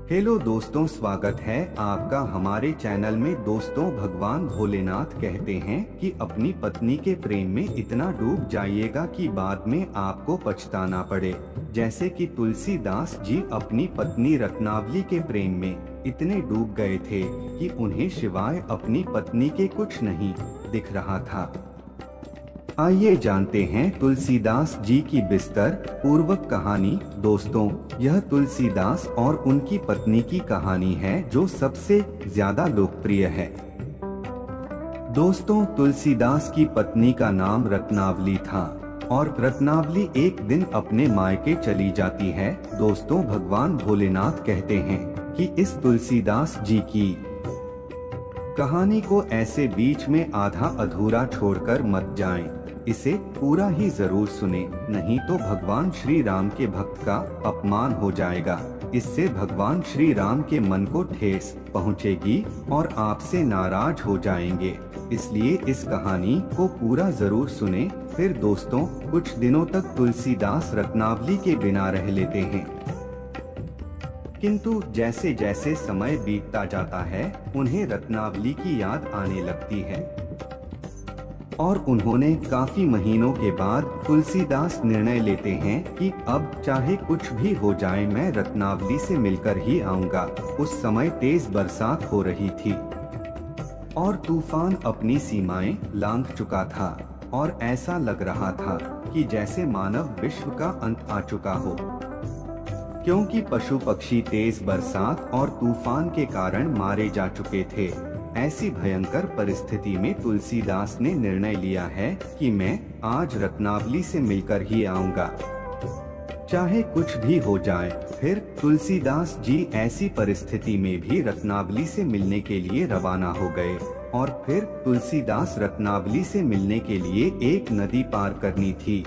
Hello दोस्तों, स्वागत है आपका हमारे चैनल में। दोस्तों, भगवान भोलेनाथ कहते हैं कि अपनी पत्नी के प्रेम में इतना डूब जाइएगा कि बाद में आपको पछताना पड़े। जैसे कि तुलसीदास जी अपनी पत्नी रत्नावली के प्रेम में इतने डूब गए थे कि उन्हें सिवाय अपनी पत्नी के कुछ नहीं दिख रहा था। आइए जानते हैं तुलसीदास जी की बिस्तर पूर्वक कहानी। दोस्तों, यह तुलसीदास और उनकी पत्नी की कहानी है जो सबसे ज्यादा लोकप्रिय है। दोस्तों, तुलसीदास की पत्नी का नाम रत्नावली था और रत्नावली एक दिन अपने मायके चली जाती है। दोस्तों, भगवान भोलेनाथ कहते हैं कि इस तुलसीदास जी की कहानी को ऐसे बीच में आधा अधूरा छोड़कर मत जाएं। इसे पूरा ही जरूर सुने, नहीं तो भगवान श्री राम के भक्त का अपमान हो जाएगा। इससे भगवान श्री राम के मन को ठेस पहुंचेगी और आपसे नाराज हो जाएंगे। इसलिए इस कहानी को पूरा जरूर सुने। फिर दोस्तों, कुछ दिनों तक तुलसीदास रत्नावली के बिना रह लेते हैं, किंतु जैसे जैसे समय बीतता जाता है उन्हें रत्नावली की याद आने लगती है और उन्होंने काफी महीनों के बाद तुलसीदास निर्णय लेते हैं कि अब चाहे कुछ भी हो जाए मैं रत्नावली से मिलकर ही आऊंगा। उस समय तेज बरसात हो रही थी और तूफान अपनी सीमाएं लांघ चुका था और ऐसा लग रहा था कि जैसे मानव विश्व का अंत आ चुका हो, क्योंकि पशु पक्षी तेज बरसात और तूफान के कारण मारे जा चुके थे। ऐसी भयंकर परिस्थिति में तुलसीदास ने निर्णय लिया है कि मैं आज रत्नावली से मिलकर ही आऊंगा, चाहे कुछ भी हो जाए। फिर तुलसीदास जी ऐसी परिस्थिति में भी रत्नावली से मिलने के लिए रवाना हो गए और फिर तुलसीदास रत्नावली से मिलने के लिए एक नदी पार करनी थी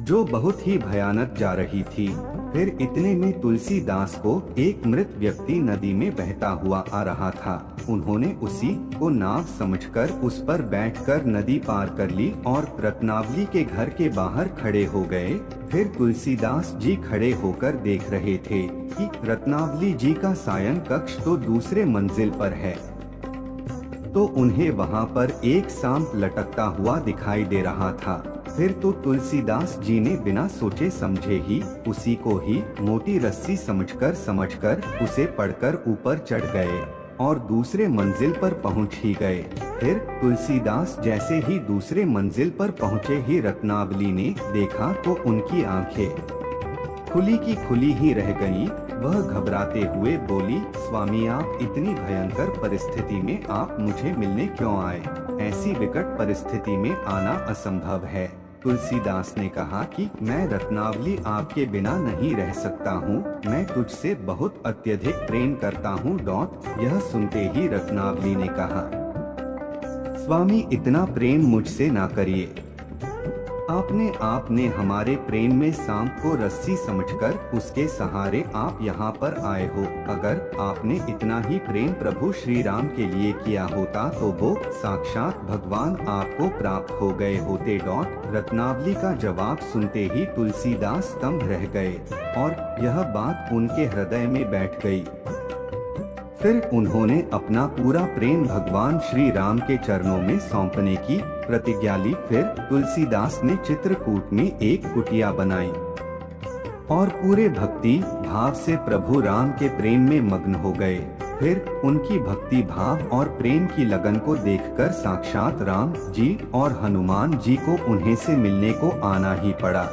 जो बहुत ही भयानक जा रही थी। फिर इतने में तुलसीदास को एक मृत व्यक्ति नदी में बहता हुआ आ रहा था। उन्होंने उसी को नाव समझकर उस पर बैठकर नदी पार कर ली और रत्नावली के घर के बाहर खड़े हो गए। फिर तुलसीदास जी खड़े होकर देख रहे थे कि रत्नावली जी का सायन कक्ष तो दूसरे मंजिल पर है, तो उन्हें वहां पर एक सांप लटकता हुआ दिखाई दे रहा था। फिर तो तुलसीदास जी ने बिना सोचे समझे ही उसी को ही मोटी रस्सी समझकर उसे पकड़कर ऊपर चढ़ गए और दूसरे मंजिल पर पहुंच ही गए। फिर तुलसीदास जैसे ही दूसरे मंजिल पर पहुंचे ही रत्नावली ने देखा तो उनकी आंखें खुली की खुली ही रह गईं। वह घबराते हुए बोली, स्वामी, आप इतनी भयंकर परिस्थिति में आप मुझे मिलने क्यों आए? ऐसी विकट परिस्थिति में आना असंभव है। तुलसीदास ने कहा कि मैं रत्नावली आपके बिना नहीं रह सकता हूँ, मैं तुझसे बहुत अत्यधिक प्रेम करता हूँ। यह सुनते ही रत्नावली ने कहा, स्वामी, इतना प्रेम मुझसे ना करिए। आपने हमारे प्रेम में सांप को रस्सी समझकर उसके सहारे आप यहाँ पर आए हो। अगर आपने इतना ही प्रेम प्रभु श्री राम के लिए किया होता तो वो साक्षात भगवान आपको प्राप्त हो गए होते। रत्नावली का जवाब सुनते ही तुलसीदास स्तंभ रह गए और यह बात उनके हृदय में बैठ गई। फिर उन्होंने अपना पूरा प्रेम भगवान श्री राम के चरणों में सौंपने की प्रतिज्ञा ली। फिर तुलसीदास ने चित्रकूट में एक कुटिया बनाई और पूरे भक्ति भाव से प्रभु राम के प्रेम में मग्न हो गए। फिर उनकी भक्ति भाव और प्रेम की लगन को देखकर साक्षात राम जी और हनुमान जी को उन्हें से मिलने को आना ही पड़ा।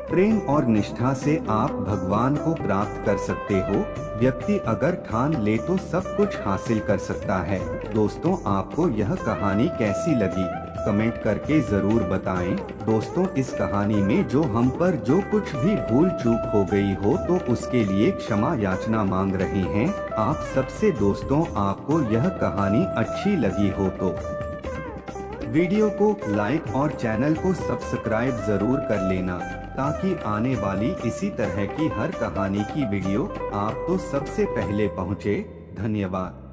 प्रेम और निष्ठा से आप भगवान को प्राप्त कर सकते हो। व्यक्ति अगर ठान ले तो सब कुछ हासिल कर सकता है। दोस्तों, आपको यह कहानी कैसी लगी कमेंट करके जरूर बताएं। दोस्तों, इस कहानी में जो हम पर जो कुछ भी भूल चूक हो गई हो तो उसके लिए क्षमा याचना मांग रहे हैं आप सबसे। दोस्तों, आपको यह कहानी अच्छी लगी हो तो वीडियो को लाइक और चैनल को सब्सक्राइब जरूर कर लेना, ताकि आने वाली इसी तरह की हर कहानी की वीडियो आप तो सबसे पहले पहुंचे। धन्यवाद।